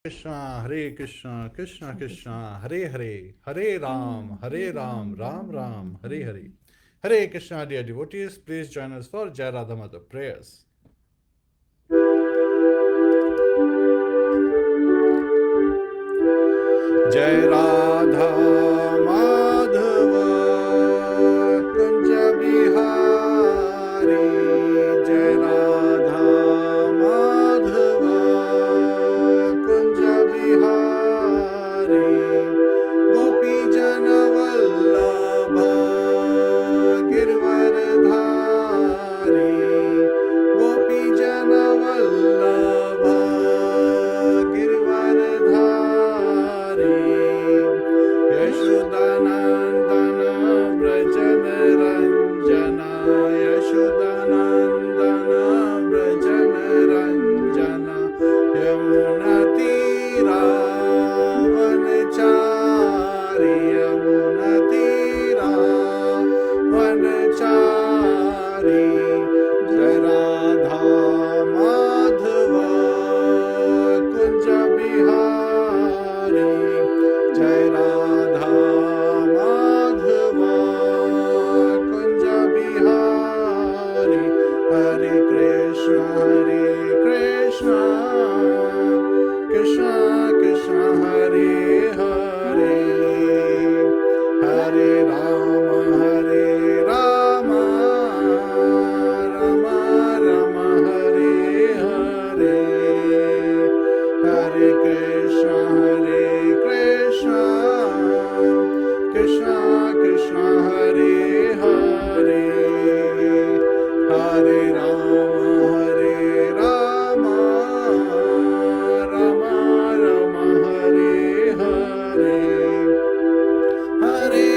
Krishna, Hare Krishna, Krishna Krishna, Hare Hare, Hare Ram, Ram Ram, Hare Hare. Hare Krishna, dear devotees, please join us for Jai Radha Mata prayers. Jai Radha Madhava Kunja Bihari, Jai Radha Madhava Kunja Bihari, Gopi Jana Vallabha Girvardhari, Gopi Jana Vallabha Girvardhari, Yashodanandana Brajana Ranjana, Yashodanandana Brajana Ranjana, Yamuna Tira Vanachari, Yamuna Tira Vanachari, Jai Radha Madhava Kunja Bihari, Jai Radha Madhava Kunja Bihari, Hare Krishna, Krishna Krishna, Hare Hare, Hare Rama, Rama Rama, Hare Hare, Hare Krishna, Krishna Krishna, Hare Hare, Hare Rama, Rama Rama, Hare Hare, Hare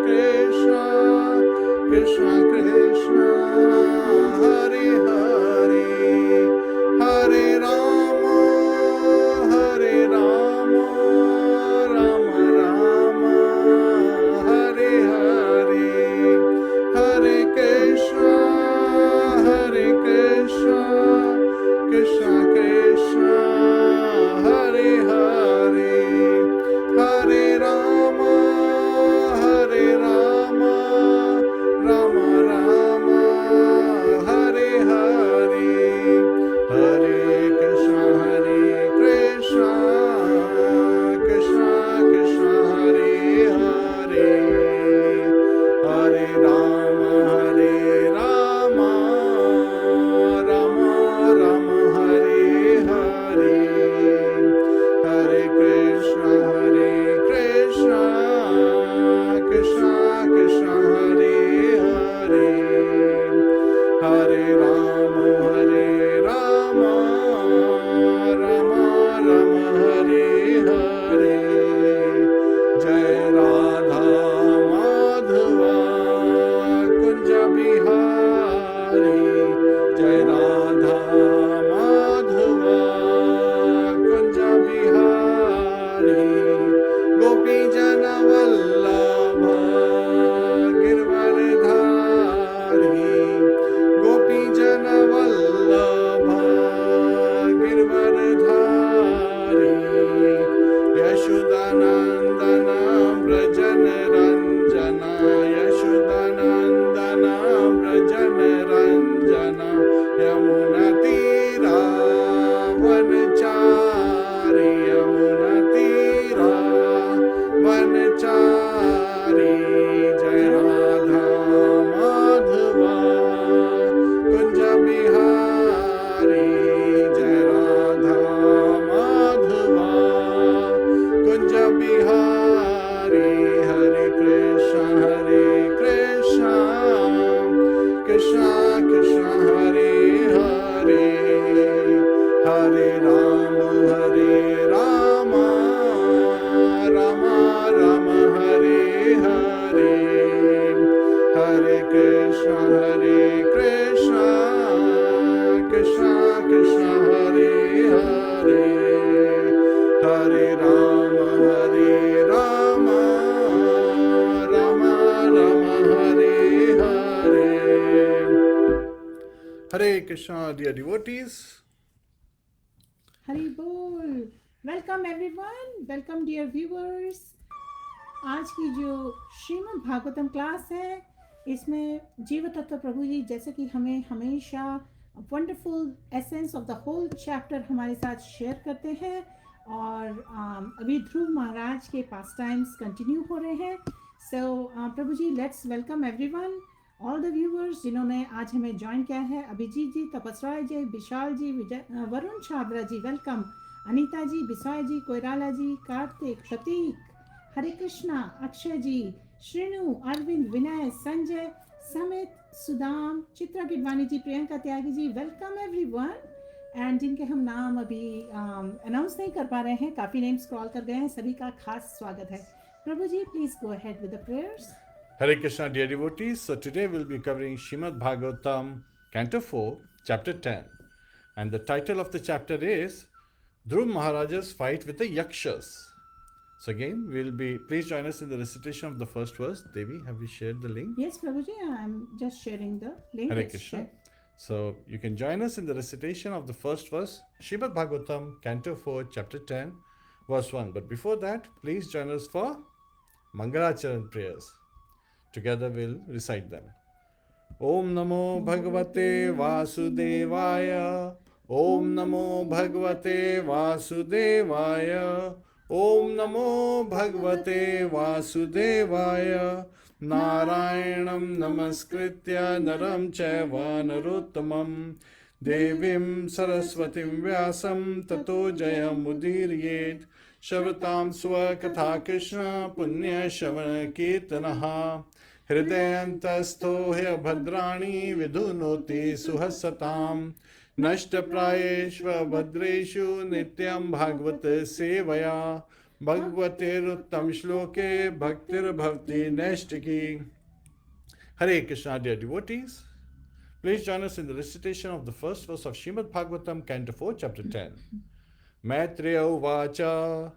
Krishna, Krishna Krishna, Hare Hare, Hare Rama, Rama Rama, Hare Hare, Hare Krishna, Krishna Krishna, Hare Hare, Hare Rama, Rama Rama, Hare Hare, Hare Krishna, Krishna Krishna, Hare Hare, Hare Rama, Rama Rama, Hare Hare, Hare Krishna, Krishna Krishna, Hare Hare, Hare Rama, Rama Rama, Hare Hare, Jai Radha Madhava Kunja Bihari, Jai Radha Madhava Kunja Bihari, Gopi Jana Vallabha Girvardhari, Gopi Jana Vallabha Girvardhari, Yashodanandana Brajana Ranjana, Yashodanandana Brajana Ranjana, Yamuna Tira Vanachari, Yamuna Tira Vanachari, Jai Radha Madhava Kunja Bihari, Jai Radha Madhava Kunja Bihari, Hare Krishna, Krishna Krishna, Hare Hare, Hare Rama, Rama Rama, Hare Hare, Hare Krishna, Krishna Krishna, Hare Hare, Hare Rama, Rama Rama, Hare Hare. Hare Krishna, dear devotees. Hari बोल. Welcome everyone, welcome dear viewers. आज की जो Shrimad Bhagavatam class है, इसमें जीव तत्व प्रभु जी जैसे कि हमें हमेशा wonderful essence of the whole chapter हमारे साथ शेयर करते हैं. और अभी ध्रुव महाराज के पास टाइम्स कंटिन्यू हो रहे हैं. So Prabhu ji, let's welcome everyone, all the viewers जिन्होंने आज हमें ज्वाइन किया है. Abhijit ji, Tapasray ji, Vishal ji, Varun Chhabra ji, welcome. Anita ji, Bisay ji, Koirala ji, Kartik, Pratik, Hare Krishna, Akshay ji, Srinu, Arvind, Vinay, Sanjay, Samit, Sudam, Chitra Gidwani ji, Priyanka Tyagi ji, welcome everyone. And जिनके हम नाम अभी अनाउंस नहीं कर पा रहे हैं, काफ़ी नेम स्क्रॉल कर गए हैं, सभी का खास स्वागत है. Prabhu ji, please go ahead with the prayers. Hare Krishna, dear devotees. So today we'll be covering Shrimad Bhagavatam, Canto 4, Chapter 10. And the title of the chapter is Dhruva Mahāraja's Fight with the Yakshas. So again, please join us in the recitation of the first verse. Devi, have you shared the link? Yes, Prabhuji, I'm just sharing the link. Hare Krishna. So you can join us in the recitation of the first verse, Shrimad Bhagavatam, Canto 4, Chapter 10, verse 1. But before that, please join us for Mangalacharan prayers. Together we'll recite them. Om Namo Bhagavate Vasudevaya. Om Namo Bhagavate Vasudevaya. Om Namo Bhagavate Vasudevaya. Narayanam Namaskritya Naram Chaiva Narottamam Devim Saraswatim Vyasam Tato Jayam Udiryet Shavatam Swakatha Krishna Punya Shavana Kirtanaha हृदयन्तस्थो ह्यभद्राणि विधुनोति सुहसताम् नष्टप्रायेष्वभद्रेषु नित्यं भागवत सेवया भगवतेरुत्तम श्लोके भक्तिर्भवति नैष्टिकी. Hare Krishna, dear devotees. Please join us in the recitation of the first verse of Shrimad Bhagavatam, Canto 4, Chapter 10. Maitreya Uvacha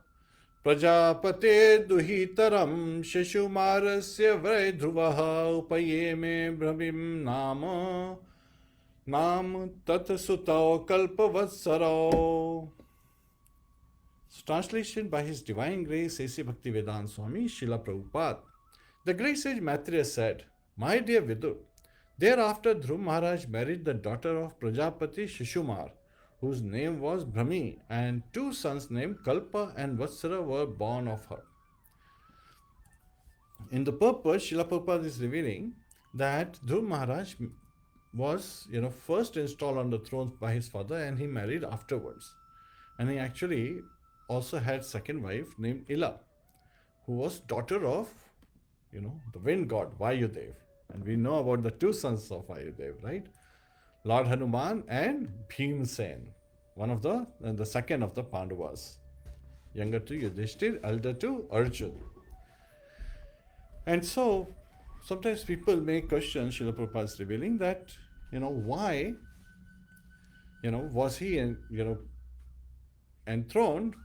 प्रजापते दुहितरं शिशुमारस्य वै ध्रुवः उपये मे भ्रमिं नाम तत्सुतौ कल्पवत्सरौ. Translation by His Divine Grace A.C. Bhaktivedanta Swami Srila Prabhupada. The great sage Maitreya said, My dear Vidur, thereafter Dhruva Maharaj married the daughter of Prajapati Shishumar, whose name was Brahmi, and two sons named Kalpa and Vatsara were born of her. In the purport, Srila Prabhupada is revealing that Dhruva Maharaj was, first installed on the throne by his father, and he married afterwards. And he actually also had second wife named Ila, who was daughter of, the wind god Vayudev. And we know about the two sons of Vayudev, right? Lord Hanuman and Bhimsen, one of the second of the Pandavas, younger to Yudhishthir, elder to Arjun. And so, sometimes people may question Srila Prabhupada revealing that, why, was he, enthroned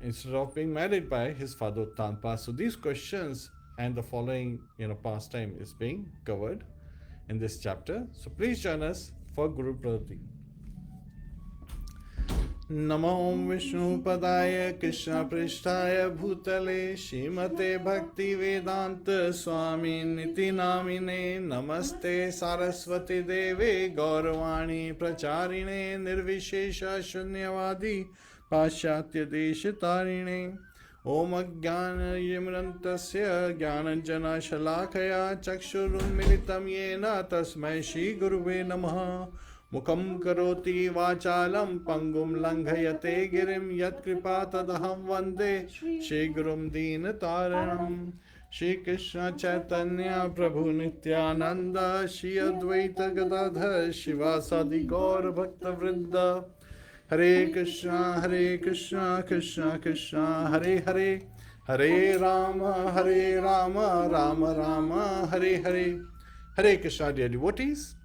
instead of being married by his father Uttanpa. So these questions and the following, pastime is being covered in this chapter. So please join us for Guru Prati. Namo Vishnu Padaya Krishna Prishtaya Bhutale Shrimate Bhakti Vedanta Swami Niti Namine Namaste Saraswati Deve Gauravani Pracharine Nirvishesha Shunyavadi Pashatya Deshitarine Om Ajnana Yamrantasya Jnananjana Shalakaya Chakshurunmilitam Yena Tasmai Shri Guruve Namaha Mukham Karoti Vachalam Pangum Langhayate Girim Yat Kripa Tadaham Vande Shri Gurum Deenataranam. Shri Krishna Chaitanya Prabhu Nityananda Shri Advaita Gadadhar Shivasadi Gaur Bhakta Vrinda. Hare Krishna, Krishna Krishna, Hare Hare, Hare Rama, Rama Rama, Hare Hare. Hare Krishna, dear devotees.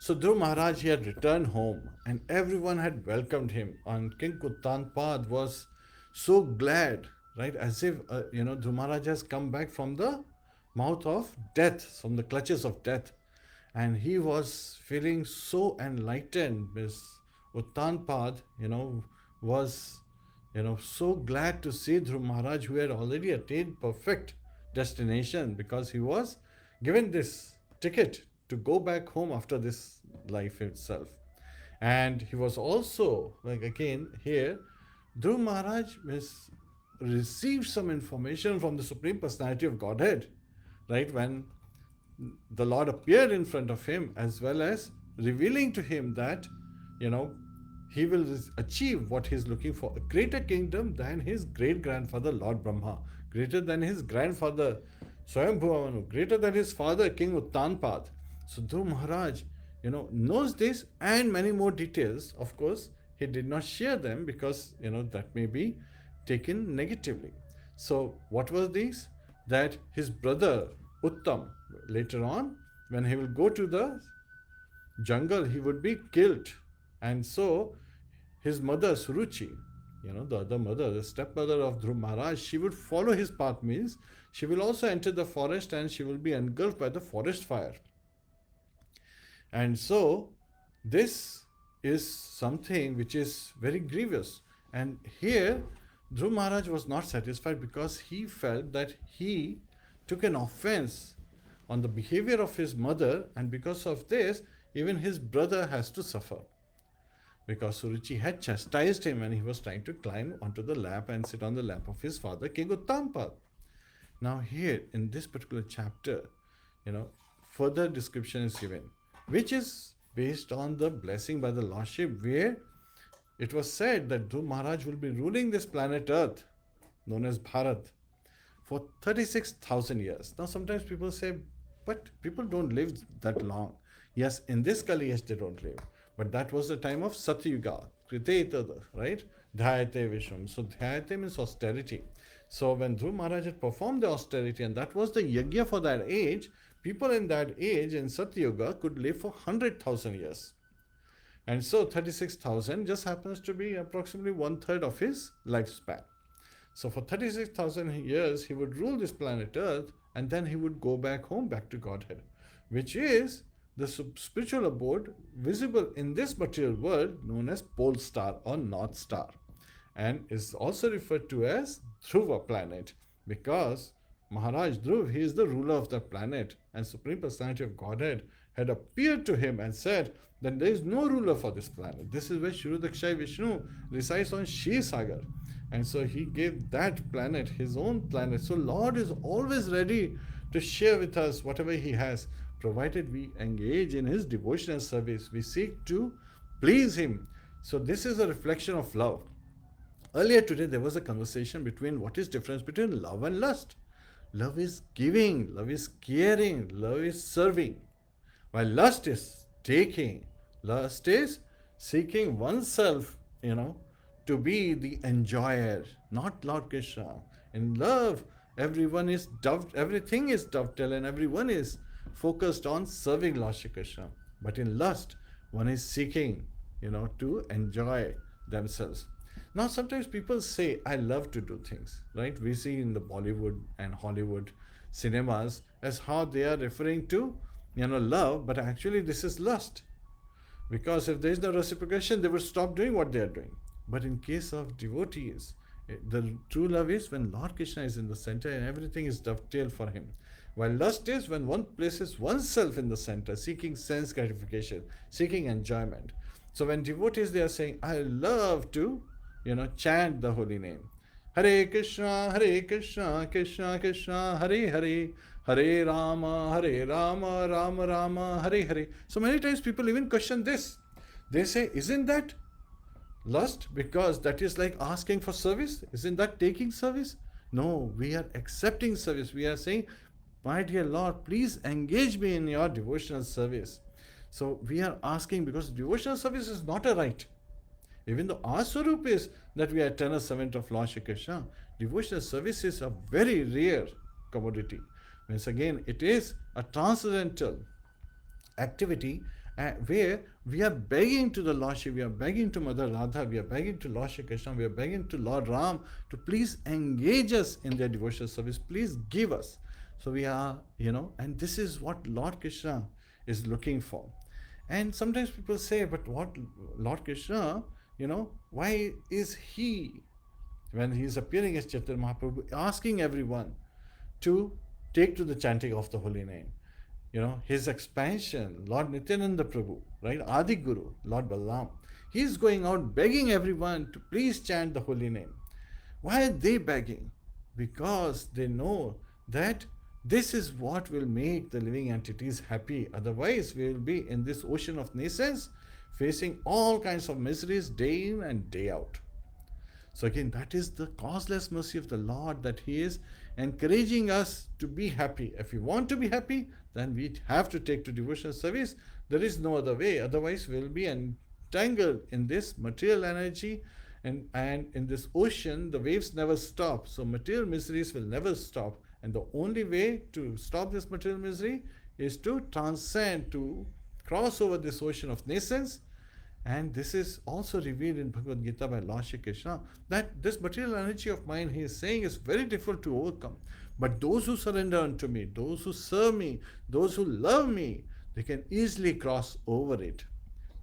So Dhruva Maharaj had returned home and everyone had welcomed him. And King Uttanpad was so glad, right? As if, Dhruva Maharaj has come back from the mouth of death, from the clutches of death. And he was feeling so enlightened, Uttanpad, was, so glad to see Dhruva Maharaj, who had already attained perfect destination, because he was given this ticket to go back home after this life itself. And he was also, like again here, Dhruva Maharaj received some information from the Supreme Personality of Godhead, right? When the Lord appeared in front of him, as well as revealing to him that, he will achieve what he is looking for, a greater kingdom than his great grandfather Lord Brahma, greater than his grandfather Swayambhuva Manu, greater than his father King Uttanpad. So Dhruva Maharaj, knows this and many more details. Of course, he did not share them because, that may be taken negatively. So what was this? That his brother Uttam, later on, when he will go to the jungle, he would be killed. And so his mother Suruchi, the other mother, the stepmother of Dhruva Maharaj, she would follow his path, means she will also enter the forest and she will be engulfed by the forest fire. And so this is something which is very grievous. And here Dhruva Maharaj was not satisfied, because he felt that he took an offense on the behavior of his mother, and because of this, even his brother has to suffer. Because Suruchi had chastised him when he was trying to climb onto the lap and sit on the lap of his father, King Uttanpad. Now here, in this particular chapter, further description is given, which is based on the blessing by the Lordship, where it was said that Dhruva Maharaj will be ruling this planet Earth, known as Bharat, for 36,000 years. Now sometimes people say, but people don't live that long. Yes, in this Kali, yes, they don't live. But that was the time of Satyuga, Kritetada, right? Dhyate Vishwam. So Dhyate means austerity. So when Dhruva Maharaj had performed the austerity, and that was the yajna for that age, people in that age in Satyuga could live for 100,000 years. And so 36,000 just happens to be approximately 1/3 of his lifespan. So for 36,000 years, he would rule this planet Earth, and then he would go back home, back to Godhead, which is the spiritual abode visible in this material world, known as pole star or north star, and is also referred to as Dhruva planet, because Maharaj Dhruv, he is the ruler of the planet, and Supreme Personality of Godhead had appeared to him and said that there is no ruler for this planet. This is where Shrudakshay Vishnu resides on Shir Sagar. And so he gave that planet his own planet. So Lord is always ready to share with us whatever he has, provided we engage in his devotional service. We seek to please him. So this is a reflection of love. Earlier today, there was a conversation between what is difference between love and lust. Love is giving, love is caring, love is serving. While lust is taking, lust is seeking oneself, to be the enjoyer, not Lord Krishna. In love, everything is dovetail and everyone is focused on serving Lord Shri Krishna. But in lust, one is seeking, to enjoy themselves. Now, sometimes people say, I love to do things, right? We see in the Bollywood and Hollywood cinemas as how they are referring to, love, but actually this is lust. Because if there is no reciprocation, they would stop doing what they are doing. But in case of devotees, the true love is when Lord Krishna is in the center and everything is dovetailed for him. While lust is when one places oneself in the center, seeking sense gratification, seeking enjoyment. So when devotees, they are saying, I love to, chant the holy name. Hare Krishna, Krishna Krishna, Hare Hare, Hare Rama, Rama Rama, Hare Hare. So many times people even question this. They say, isn't that lust? Because that is like asking for service. Isn't that taking service? No, we are accepting service. We are saying, my dear Lord, please engage me in your devotional service. So we are asking, because devotional service is not a right. Even though our swarup is that we are eternal servant of Lord Shri Krishna, devotional service is a very rare commodity. Once again, it is a transcendental activity where we are begging to the Lord Shri, we are begging to Mother Radha, we are begging to Lord Shri Krishna, we are begging to Lord Ram to please engage us in their devotional service, please give us. So we are, and this is what Lord Krishna is looking for. And sometimes people say, but what Lord Krishna, why is he, when he is appearing as Chaitanya Mahaprabhu, asking everyone to take to the chanting of the holy name? His expansion, Lord Nityananda Prabhu, right? Adi Guru, Lord Balaram, he is going out begging everyone to please chant the holy name. Why are they begging? Because they know that this is what will make the living entities happy. Otherwise, we will be in this ocean of nations, facing all kinds of miseries day in and day out. So again, that is the causeless mercy of the Lord, that He is encouraging us to be happy. If we want to be happy, then we have to take to devotional service. There is no other way. Otherwise, we will be entangled in this material energy, and in this ocean, the waves never stop. So material miseries will never stop. And the only way to stop this material misery is to transcend, to cross over this ocean of nations. And this is also revealed in Bhagavad Gita by Lord Shri Krishna, that this material energy of mine, he is saying, is very difficult to overcome. But those who surrender unto me, those who serve me, those who love me, they can easily cross over it.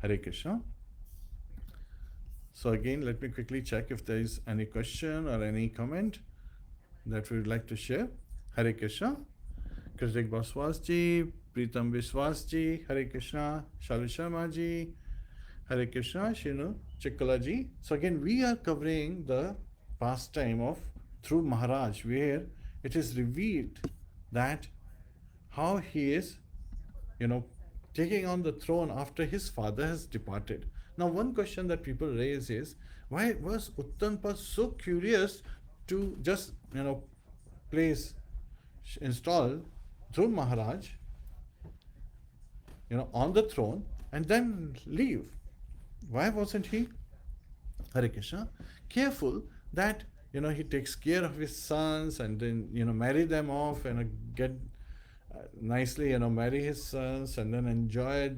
Hare Krishna. So again, let me quickly check if there is any question or any comment that we would like to share. Hare Krishna. Kritik Baswas ji, Pritam Viswas ji, Hare Krishna, Shalu Sharma ji, Hare Krishna, Shinu Chikkala ji. So again, we are covering the pastime of Dhruva Mahārāja, where it is revealed that how he is, taking on the throne after his father has departed. Now, one question that people raise is, why was Uttanpa so curious to just, install Dhruva Mahārāja, on the throne and then leave? Why wasn't he, Hare Krishna, careful that, he takes care of his sons and then, marry them off and get nicely, marry his sons and then enjoy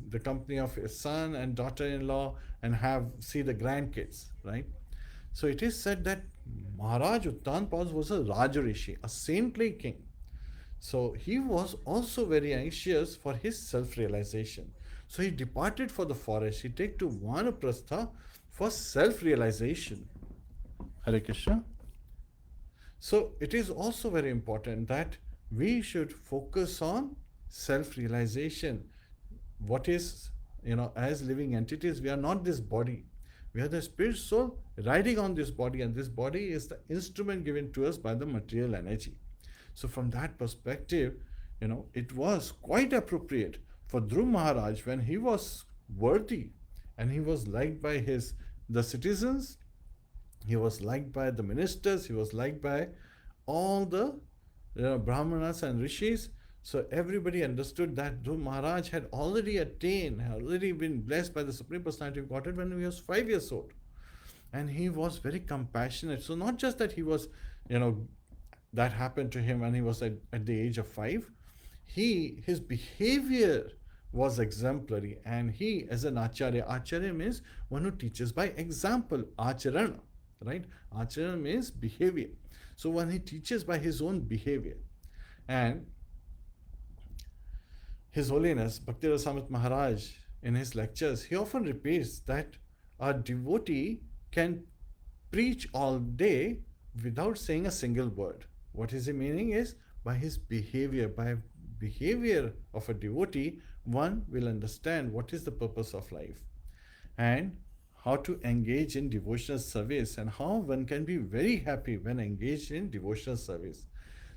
the company of his son and daughter-in-law and see the grandkids, right? So it is said that Maharaj Uttanpa was a Rajarishi, a saintly king. So he was also very anxious for his self-realization. So he departed for the forest. He took to Vanaprastha for self-realization. Hare Krishna. So it is also very important that we should focus on self-realization. What is, as living entities, we are not this body. We are the spirit soul riding on this body, and this body is the instrument given to us by the material energy. So from that perspective, it was quite appropriate for Dhruva Mahārāja, when he was worthy and he was liked by the citizens, he was liked by the ministers, he was liked by all the Brahmanas and Rishis. So everybody understood that Dhruva Mahārāja had already been blessed by the Supreme Personality of Godhead when he was 5 years old. And he was very compassionate. So not just that he was, that happened to him when he was at the age of 5. His behavior was exemplary, and he, as an acharya means one who teaches by example, acharana, right? Acharana means behavior. So when he teaches by his own behavior, and His Holiness Bhakti Rasamrit Maharaj, in his lectures, he often repeats that a devotee can preach all day without saying a single word. What is the meaning is, by his behavior, by behavior of a devotee, one will understand what is the purpose of life and how to engage in devotional service, and how one can be very happy when engaged in devotional service.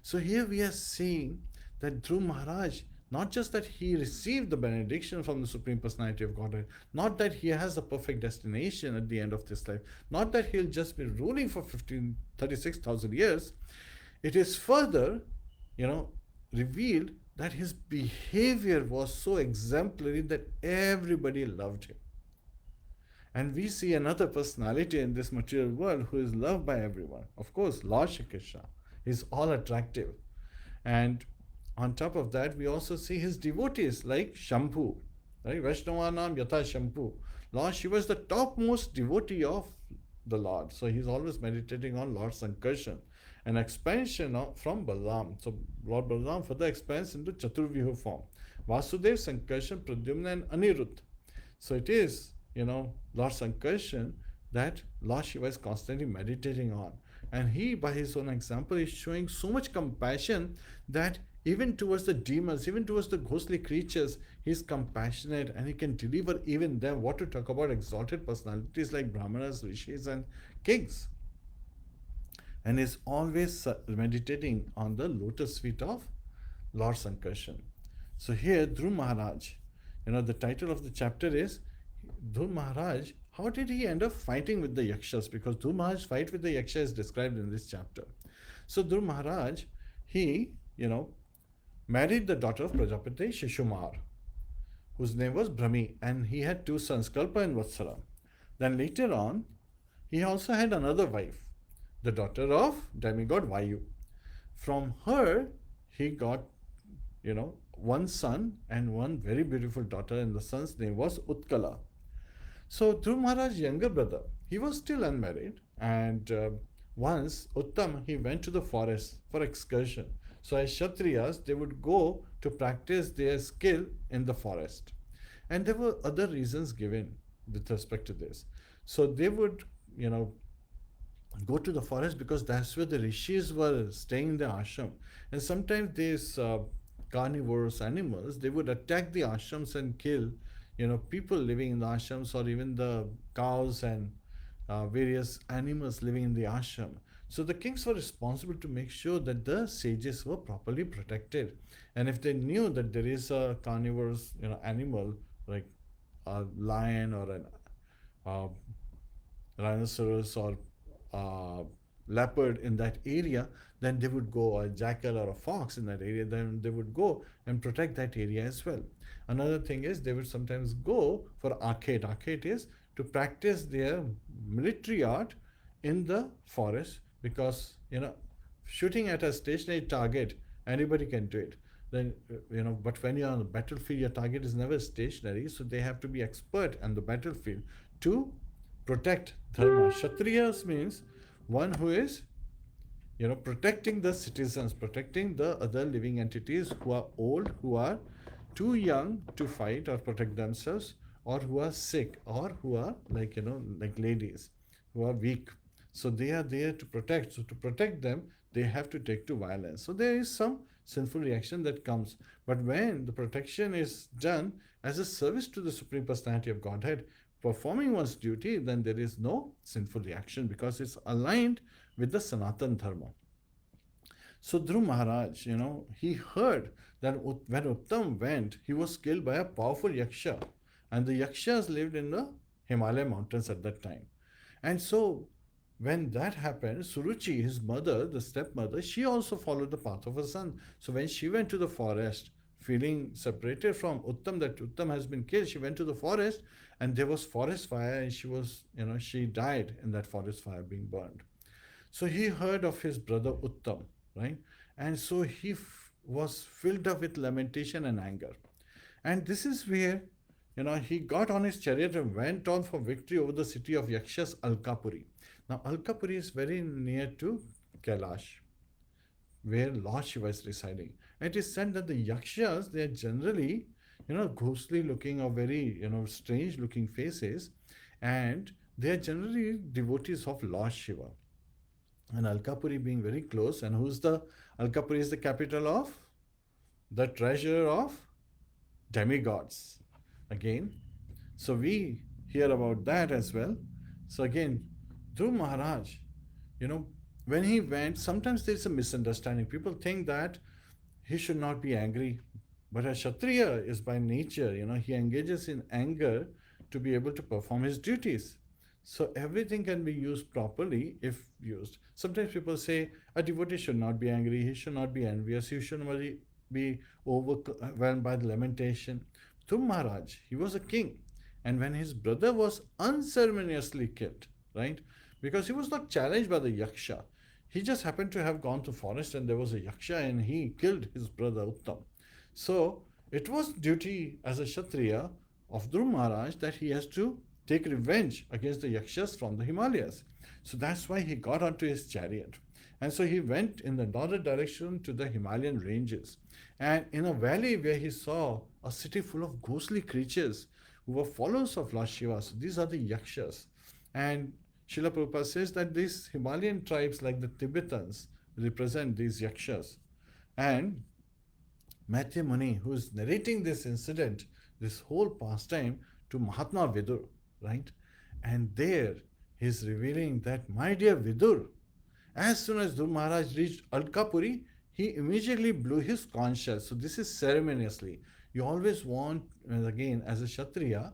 So here we are seeing that Dhruva Mahārāja, not just that he received the benediction from the Supreme Personality of Godhead, not that he has a perfect destination at the end of this life, not that he'll just be ruling for 36,000 years. It is further, revealed that his behavior was so exemplary that everybody loved him. And we see another personality in this material world who is loved by everyone. Of course, Lord Shri Krishna is all attractive. And on top of that, we also see his devotees like Shambhu, right? Vaishnavanam Yatha Shambhu. Lord Shiva is the topmost devotee of the Lord. So he's always meditating on Lord Sankarshan, an expansion from Balaram. So Lord Balaram further expands into Chaturvihu form. Vasudev, Sankarshan, Pradyumna and Anirudh. So it is, Lord Sankarshan that Lord Shiva is constantly meditating on. And he, by his own example, is showing so much compassion that even towards the demons, even towards the ghostly creatures, he is compassionate and he can deliver even them. What to talk about exalted personalities like Brahmanas, Rishis, and kings. And is always meditating on the lotus feet of Lord Sankarshan. So here, Dhruva Mahārāja, the title of the chapter is Dhruva Mahārāja. How did he end up fighting with the Yakshas? Because Dhruva Mahārāja's fight with the Yaksha is described in this chapter. So Dhruva Mahārāja, he, married the daughter of Prajapati Shishumar, whose name was Brahmi, and he had two sons, Kalpa and Vatsara. Then later on, he also had another wife, the daughter of demigod Vayu. From her, he got, one son and one very beautiful daughter, and the son's name was Utkala. So Dhruva Mahārāja's younger brother, he was still unmarried, and once Uttam, he went to the forest for excursion. So as Kshatriyas, they would go to practice their skill in the forest. And there were other reasons given with respect to this. So they would, go to the forest because that's where the rishis were staying in the ashram. And sometimes these carnivorous animals, they would attack the ashrams and kill, people living in the ashrams, or even the cows and various animals living in the ashram. So the kings were responsible to make sure that the sages were properly protected. And if they knew that there is a carnivorous, animal like a lion or an rhinoceros or leopard in that area, then they would go, or a jackal or a fox in that area, then they would go and protect that area as well. Another thing is they would sometimes go for arcade. Arcade is to practice their military art in the forest, because shooting at a stationary target, anybody can do it. Then but when you're on the battlefield, your target is never stationary, so they have to be expert on the battlefield to protect dharma. Kshatriyas means one who is protecting the citizens, protecting the other living entities who are old, who are too young to fight or protect themselves, or who are sick, or who are like ladies who are weak. So they are there to protect. So to protect them, they have to take to violence. So there is some sinful reaction that comes. But when the protection is done as a service to the Supreme Personality of Godhead, performing one's duty, then there is no sinful reaction, because it's aligned with the Sanatan Dharma. So Dhruva Mahārāja, he heard that when Uttam went, he was killed by a powerful Yaksha. And the Yakshas lived in the Himalaya mountains at that time. And so when that happened, Suruchi, his mother, the stepmother, she also followed the path of her son. So when she went to the forest, feeling separated from Uttam, that Uttam has been killed, she went to the forest, and there was forest fire, and she was, she died in that forest fire, being burned. So he heard of his brother Uttam, right? And so he was filled up with lamentation and anger. And this is where, he got on his chariot and went on for victory over the city of Yakshas, Alkapuri. Now, Alkapuri is very near to Kailash, where Lord Shiva is residing. And it is said that the Yakshas, they are generally, ghostly looking or very, strange looking faces. And they are generally devotees of Lord Shiva. And Alkapuri being very close. And Alkapuri is the capital of the treasure of demigods. Again, so we hear about that as well. So again, Dhruva Mahārāja, when he went, sometimes there's a misunderstanding. People think that he should not be angry. But a Kshatriya is by nature, he engages in anger to be able to perform his duties. So everything can be used properly if used. Sometimes people say a devotee should not be angry, he should not be envious, he should not be overwhelmed by the lamentation. Dhruva Mahārāja, he was a king. And when his brother was unceremoniously killed, right? Because he was not challenged by the Yaksha. He just happened to have gone to forest and there was a Yaksha and he killed his brother Uttam. So it was duty as a Kshatriya of Dhruva Mahārāja that he has to take revenge against the Yakshas from the Himalayas. So that's why he got onto his chariot. And so he went in the northern direction to the Himalayan ranges. And in a valley where he saw a city full of ghostly creatures who were followers of Lord Shiva. So these are the Yakshas. And Srila Prabhupada says that these Himalayan tribes, like the Tibetans, represent these Yakshas. And Matthew Muni, who is narrating this incident, this whole pastime to Mahatma Vidur, right? And there he is revealing that, my dear Vidur, as soon as Dhruva Mahārāja reached Alkapuri, he immediately blew his conch shell. So this is ceremoniously. You always want, again, as a Kshatriya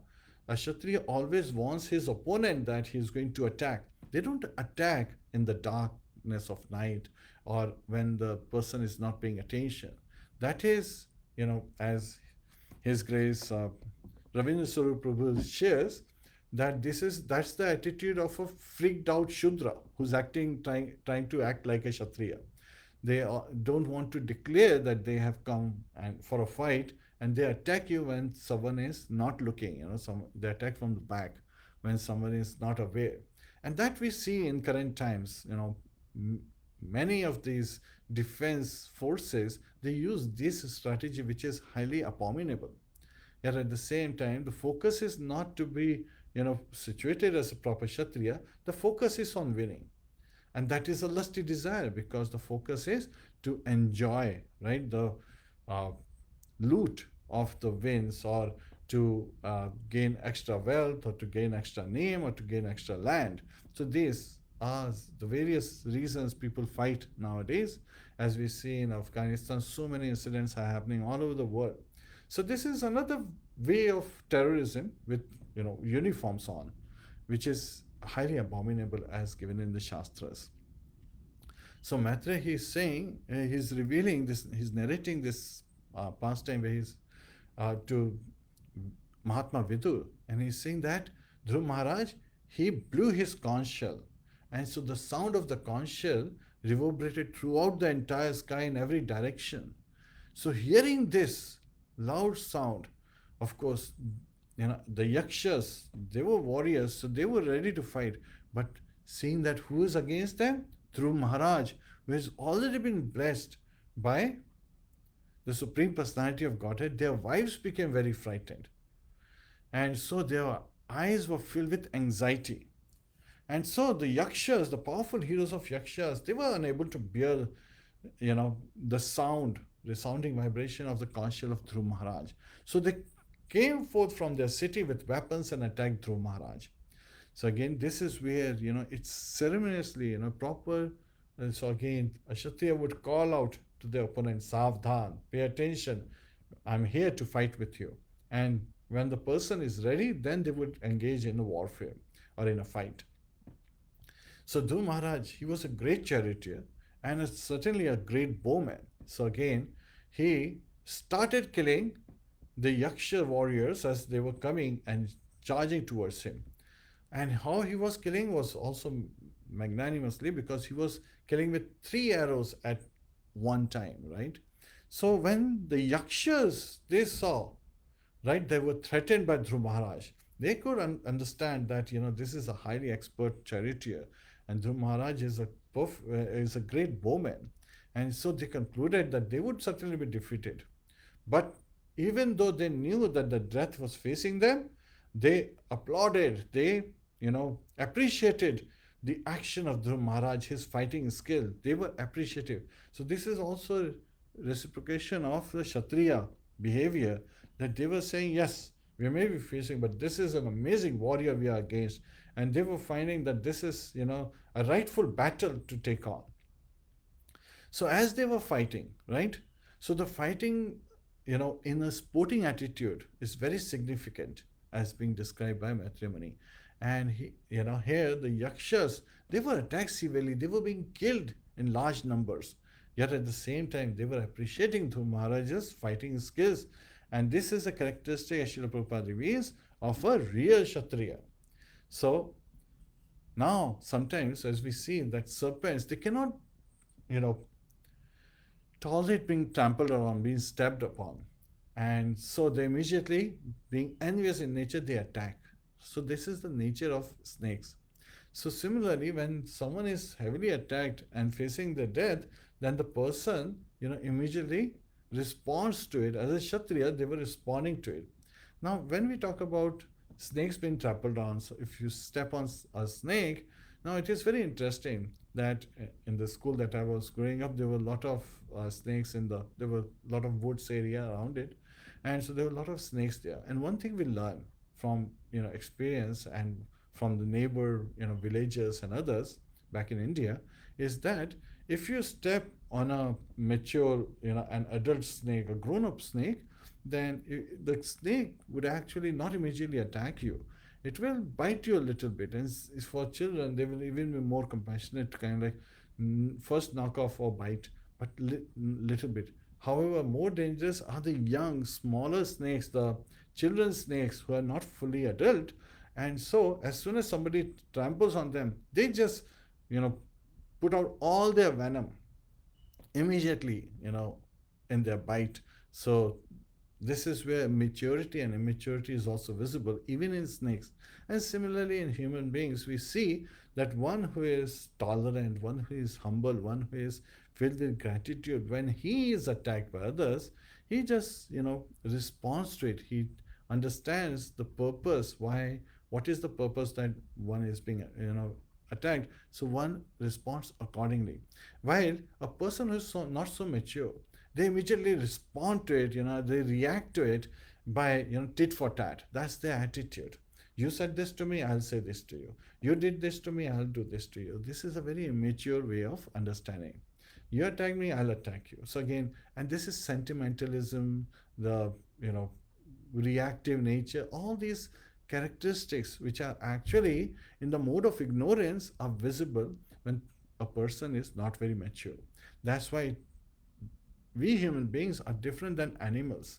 always warns his opponent that he is going to attack. They don't attack in the darkness of night or when the person is not paying attention. That is, as His Grace Ravindra Swarup Prabhu shares, that's the attitude of a freaked out Shudra who's trying to act like a Kshatriya. They don't want to declare that they have come and for a fight, and they attack you when someone is not looking. They attack from the back when someone is not aware, and that we see in current times. Many of these defense forces, they use this strategy, which is highly abominable. Yet at the same time, the focus is not to be situated as a proper Kshatriya. The focus is on winning. And that is a lusty desire, because the focus is to enjoy, right, the loot of the wins, or to gain extra wealth, or to gain extra name, or to gain extra land. So these are the various reasons people fight nowadays. As we see in Afghanistan, so many incidents are happening all over the world. So this is another way of terrorism with uniforms on, which is highly abominable as given in the Shastras. So Maitreya, he's saying, he's revealing this, he's narrating this pastime where he's to Mahatma Vidur, and he's saying that Dhruva Mahārāja, he blew his conch shell, and so the sound of the conch shell reverberated throughout the entire sky in every direction. So hearing this loud sound, of course, the Yakshas, they were warriors, so they were ready to fight. But seeing that who is against them? Dhruva Mahārāja, who has already been blessed by the Supreme Personality of Godhead, their wives became very frightened. And so their eyes were filled with anxiety. And so the Yakshas, the powerful heroes of Yakshas, they were unable to bear, the sound, resounding vibration of the conch shell of Dhruva Mahārāja. So they came forth from their city with weapons and attacked Dhruva Mahārāja. So again, this is where, it's ceremoniously, proper. And so again, a Kshatriya would call out to their opponent, Savdhan, pay attention, I'm here to fight with you. And when the person is ready, then they would engage in a warfare or in a fight. So Dhruva Mahārāja, he was a great charioteer and certainly a great bowman. So again, he started killing the Yaksha warriors as they were coming and charging towards him. And how he was killing was also magnanimously, because he was killing with 3 arrows at one time, right? So when the Yakshas, they saw, right, they were threatened by Dhruva Mahārāja, they could understand that, this is a highly expert charioteer, and Dhruva Mahārāja is a great bowman. And so they concluded that they would certainly be defeated. But even though they knew that the death was facing them, they applauded, they, appreciated the action of Dhruva Mahārāja, his fighting skill. They were appreciative. So this is also reciprocation of the Kshatriya behavior, that they were saying, yes, we may be facing, but this is an amazing warrior we are against. And they were finding that this is, a rightful battle to take on. So as they were fighting, right? So the fighting, in a sporting attitude is very significant, as being described by Maitreya Muni. And here the Yakshas, they were attacked severely. They were being killed in large numbers. Yet at the same time, they were appreciating Dhruva Mahārāja's fighting skills. And this is a characteristic, as Srila Prabhupada reveals, of a real Kshatriya. So now, sometimes, as we see that serpents, they cannot, tolerate being trampled on, being stepped upon. And so they immediately, being envious in nature, they attack. So this is the nature of snakes. So similarly, when someone is heavily attacked and facing the death, then the person, immediately responds to it. As a Kshatriya, they were responding to it. Now, when we talk about snakes being trampled on, so if you step on a snake, now it is very interesting that in the school that I was growing up, there were a lot of snakes there were a lot of woods area around it, and so there were a lot of snakes there. And one thing we learn from experience and from the neighbor villages and others back in India is that if you step on a mature an adult snake, a grown up snake, then the snake would actually not immediately attack you. It will bite you a little bit, and for children they will even be more compassionate, kind of like first knock off or bite, but little bit. However, more dangerous are the young smaller snakes, the children snakes who are not fully adult. And so as soon as somebody tramples on them, they just you know put out all their venom immediately, in their bite. So this is where maturity and immaturity is also visible, even in snakes. And similarly, in human beings, we see that one who is tolerant, one who is humble, one who is filled with gratitude, when he is attacked by others, he just, responds to it. He understands the purpose, what is the purpose that one is being, attacked. So one responds accordingly. While a person who is not so mature, they immediately respond to it, they react to it by, tit for tat. That's their attitude. You said this to me, I'll say this to you. You did this to me, I'll do this to you. This is a very immature way of understanding. You attack me, I'll attack you. So again, and this is sentimentalism, the, reactive nature, all these characteristics which are actually in the mode of ignorance are visible when a person is not very mature. That's why we human beings are different than animals.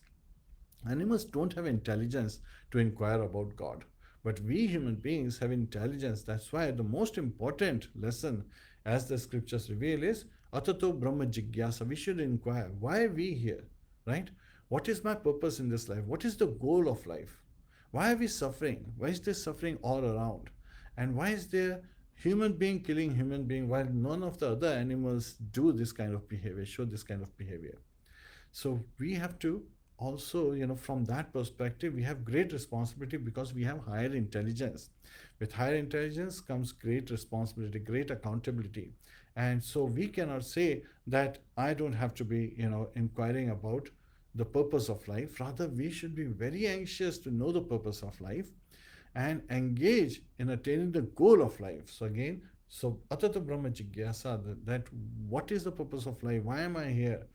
Animals don't have intelligence to inquire about God, but we human beings have intelligence. That's why the most important lesson, as the scriptures reveal, is Atato Brahma Jigyasa. We should inquire, why are we here, right? What is my purpose in this life? What is the goal of life? Why are we suffering? Why is there suffering all around? And why is there human being killing human being while none of the other animals do this kind of behavior, show this kind of behavior? So we have to also, from that perspective, we have great responsibility because we have higher intelligence. With higher intelligence comes great responsibility, great accountability. And so we cannot say that I don't have to be, inquiring about the purpose of life. Rather, we should be very anxious to know the purpose of life and engage in attaining the goal of life. So again, Atata Brahma Jigyasa, that what is the purpose of life? Why am I here?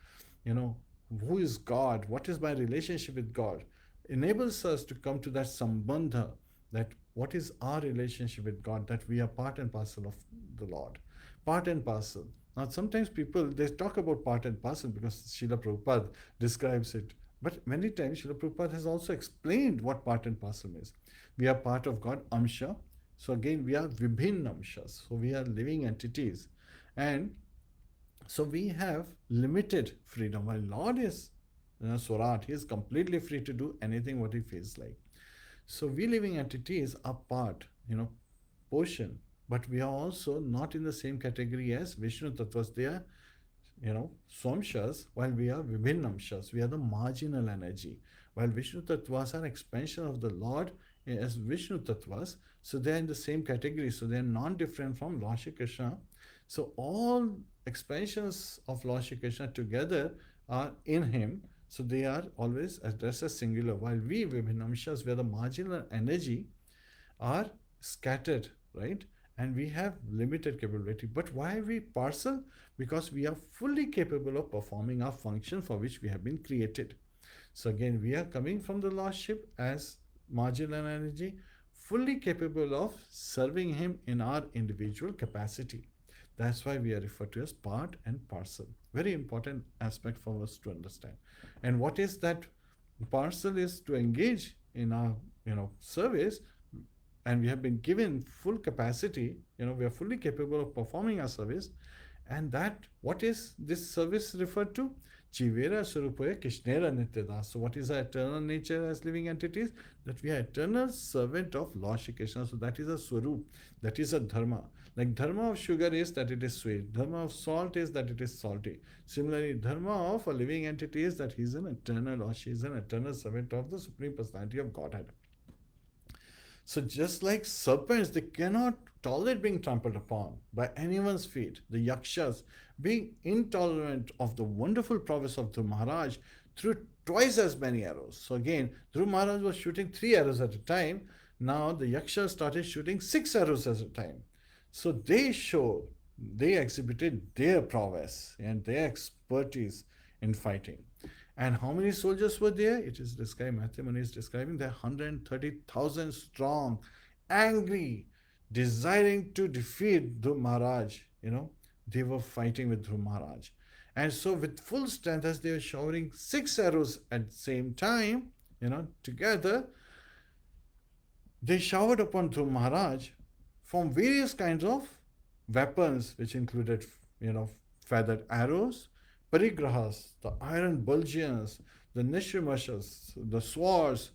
Who is God? What is my relationship with God? Enables us to come to that sambandha, that what is our relationship with God, that we are part and parcel of the Lord. Part and parcel. Now, sometimes people, they talk about part and parcel because Srila Prabhupada describes it. But many times, Srila Prabhupada has also explained what part and parcel is. We are part of God, Amsha. So again, we are Vibhin Amshas. So we are living entities. And so we have limited freedom. While Lord is Swarat, he is completely free to do anything what he feels like. So we living entities are part, portion, but we are also not in the same category as Vishnu Tattvas. They are, Swamshas, while we are Vibhinnamshas. We are the marginal energy. While Vishnu Tattvas are expansion of the Lord as Vishnu Tattvas, so they are in the same category. So they are non-different from Lord Shri Krishna. So all expansions of Lord Shri Krishna together are in him. So they are always addressed as singular. While we, Vibhinnamshas, where the marginal energy are scattered, right? And we have limited capability. But why are we parcel? Because we are fully capable of performing our function for which we have been created. So again, we are coming from the Lordship as marginal energy, fully capable of serving him in our individual capacity. That's why we are referred to as part and parcel. Very important aspect for us to understand. And what is that parcel is to engage in our service, and we have been given full capacity, we are fully capable of performing our service. And that, what is this service referred to? Jivera Surupaya Krishnera Nityada. So what is our eternal nature as living entities? That we are eternal servant of Lord Shri Krishna. So that is a Swarup. That is a dharma. Like dharma of sugar is that it is sweet. Dharma of salt is that it is salty. Similarly, dharma of a living entity is that he is an eternal or she is an eternal servant of the Supreme Personality of Godhead. So just like serpents, they cannot tolerate being trampled upon by anyone's feet. The Yakshas, being intolerant of the wonderful prowess of Dhruva Mahārāja, threw twice as many arrows. So again, Dhruva Mahārāja was shooting 3 arrows at a time. Now the Yakshas started shooting 6 arrows at a time. So they exhibited their prowess and their expertise in fighting. And how many soldiers were there? It is described, Matthew Muni is describing, they're 130,000 strong, angry, desiring to defeat Dhruva Mahārāja. They were fighting with Dhruva Mahārāja. And so with full strength, as they were showering 6 arrows at the same time, together, they showered upon Dhruva Mahārāja from various kinds of weapons, which included, feathered arrows, parigrahas, the iron bulgians, the nishrimashas, the swords,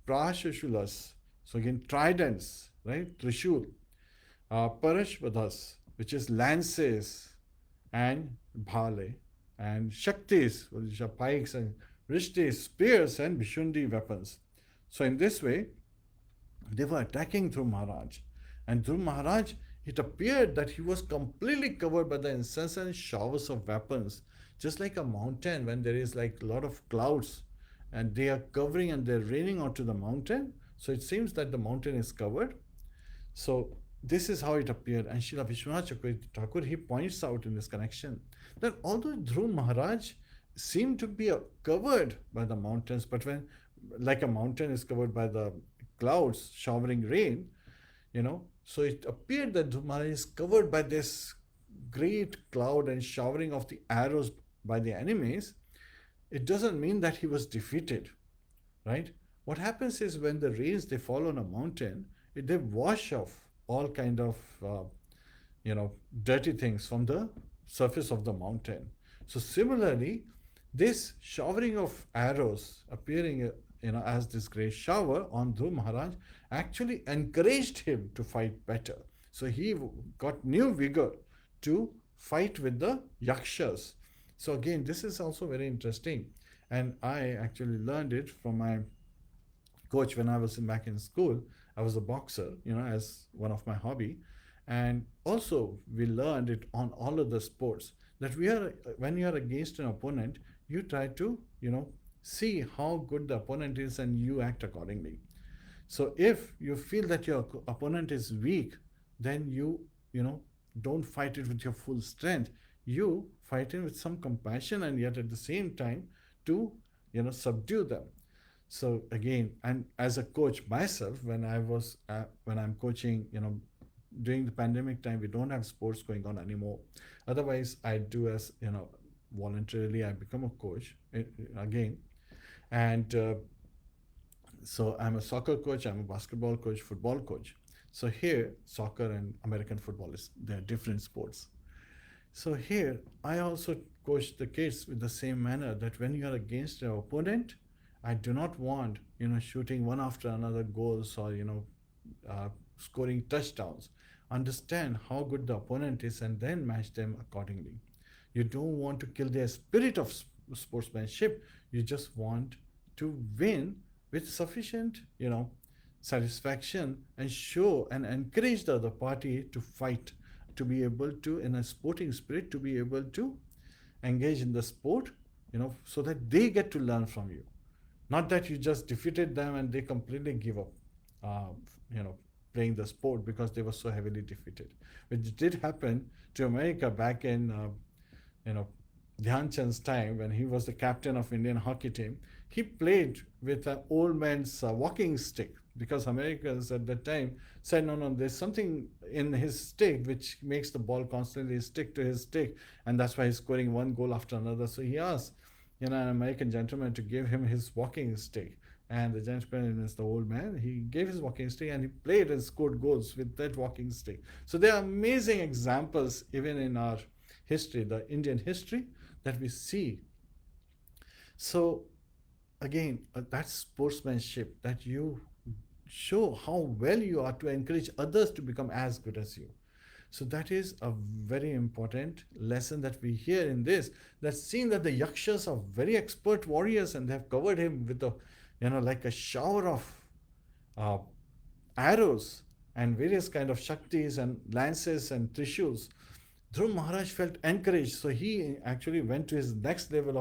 prashashulas, so again tridents, right, trishul, parashvadas, which is lances, and bhale, and shaktis, which are pikes, and rishtis, spears, and vishundi weapons. So in this way, they were attacking Dhruva Mahārāja. And Dhruva Mahārāja, it appeared that he was completely covered by the incessant showers of weapons, just like a mountain when there is like a lot of clouds and they are covering and they're raining onto the mountain. So it seems that the mountain is covered. So this is how it appeared. And Srila Vishwanath Chakravarti Thakur, he points out in this connection that although Dhruva Mahārāja seemed to be covered by the mountains, but when like a mountain is covered by the clouds showering rain, so it appeared that Dhruva Mahārāja is covered by this great cloud and showering of the arrows by the enemies. It doesn't mean that he was defeated, right? What happens is when the rains, they fall on a mountain, they wash off all kind of, dirty things from the surface of the mountain. So similarly, this showering of arrows appearing as this great shower on Dhruva Mahārāja actually encouraged him to fight better. So he got new vigor to fight with the Yakshas. So again, this is also very interesting. And I actually learned it from my coach when I was back in school. I was a boxer, as one of my hobby. And also we learned it on all of the sports that when you are against an opponent, you try to, see how good the opponent is and you act accordingly. So if you feel that your opponent is weak, then you don't fight it with your full strength. You fight it with some compassion and yet at the same time to subdue them. So again, and as a coach myself, when I'm coaching, during the pandemic time, we don't have sports going on anymore. Otherwise, I do as voluntarily I become a coach again. And so I'm a soccer coach, I'm a basketball coach, football coach. So here, soccer and American football they're different sports. So here, I also coach the kids with the same manner that when you are against your opponent, I do not want, shooting one after another goals or, scoring touchdowns. Understand how good the opponent is and then match them accordingly. You don't want to kill their spirit of sportsmanship. You just want to win with sufficient, satisfaction and show and encourage the other party to fight, to be able to, in a sporting spirit, to be able to engage in the sport, so that they get to learn from you. Not that you just defeated them and they completely give up, playing the sport because they were so heavily defeated. Which did happen to America back in, Dhyan Chand's time when he was the captain of Indian hockey team. He played with an old man's walking stick because Americans at that time said, no, there's something in his stick which makes the ball constantly stick to his stick, and that's why he's scoring one goal after another. So he asked, an American gentleman to give him his walking stick. And the gentleman is the old man. He gave his walking stick and he played and scored goals with that walking stick. So there are amazing examples even in our history, the Indian history, that we see. So again, that sportsmanship, that you show how well you are to encourage others to become as good as you. So that is a very important lesson that we hear in this. That's seen that the Yakshas are very expert warriors, and they have covered him with a, like a shower of uh, arrows and various kind of shaktis and lances and trishuls. Dhruva Maharaj felt encouraged, so he actually went to his next level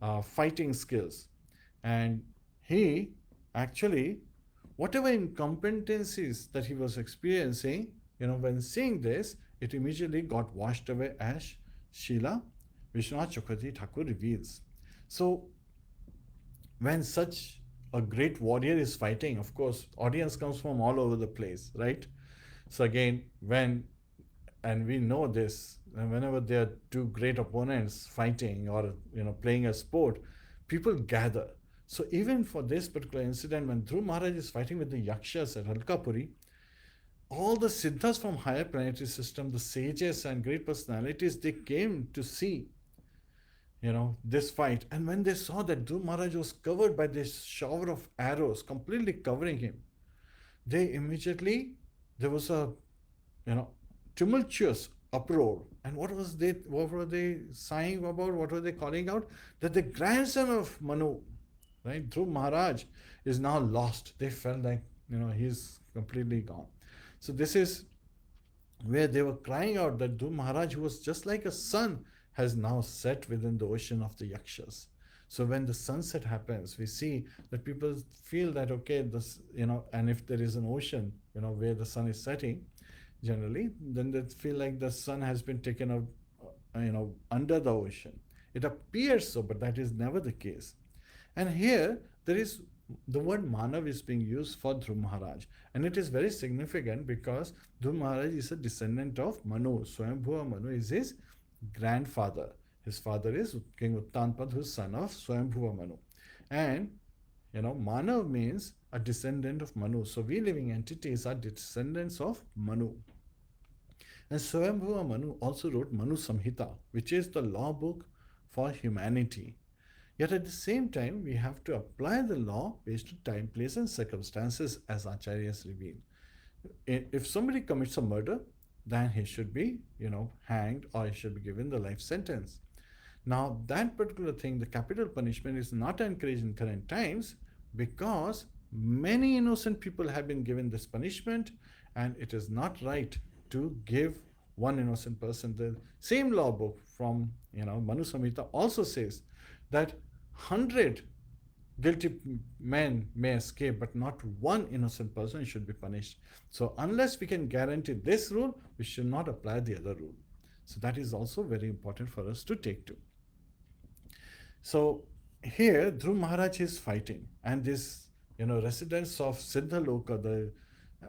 of fighting skills, and he actually, whatever incompetencies that he was experiencing, when seeing this, it immediately got washed away, as Srila Vishwanath Chakravarti Thakur reveals. So when such a great warrior is fighting, of course, audience comes from all over the place, right? So again, and we know this, whenever there are two great opponents fighting or playing a sport, people gather. So even for this particular incident, when Dhruva Maharaj is fighting with the Yakshas at Alkapuri, all the siddhas from higher planetary system, the sages and great personalities, they came to see this fight. And when they saw that Dhruva Maharaj was covered by this shower of arrows, completely covering him, they immediately, there was a tumultuous uproar. And what were they sighing about? What were they calling out? That the grandson of Manu, right, Dhruva Maharaj, is now lost. They felt like he's completely gone. So this is where they were crying out that Dhruva Maharaj, who was just like a sun, has now set within the ocean of the Yakshas. So when the sunset happens, we see that people feel that, okay, this, and if there is an ocean, where the sun is setting, generally, then they feel like the sun has been taken out, under the ocean. It appears so, but that is never the case. And here, there is the word Manav is being used for Dhruva Maharaj. And it is very significant because Dhruva Maharaj is a descendant of Manu. Swayambhuva Manu is his grandfather. His father is King Uttanpad, who is son of Swayambhuva Manu. And, Manav means a descendant of Manu. So we living entities are descendants of Manu. And Swayambhuva Manu also wrote Manu Samhita, which is the law book for humanity. Yet at the same time, we have to apply the law based on time, place, and circumstances, as Acharyas reveal. If somebody commits a murder, then he should be, hanged, or he should be given the life sentence. Now, that particular thing, the capital punishment, is not encouraged in current times because many innocent people have been given this punishment, and it is not right to give one innocent person. The same law book from, Manu Samhita also says that 100 guilty men may escape, but not one innocent person should be punished. So unless we can guarantee this rule, we should not apply the other rule. So that is also very important for us to take to. So here, Dhruva Maharaj is fighting, and this, residents of Siddha Loka, the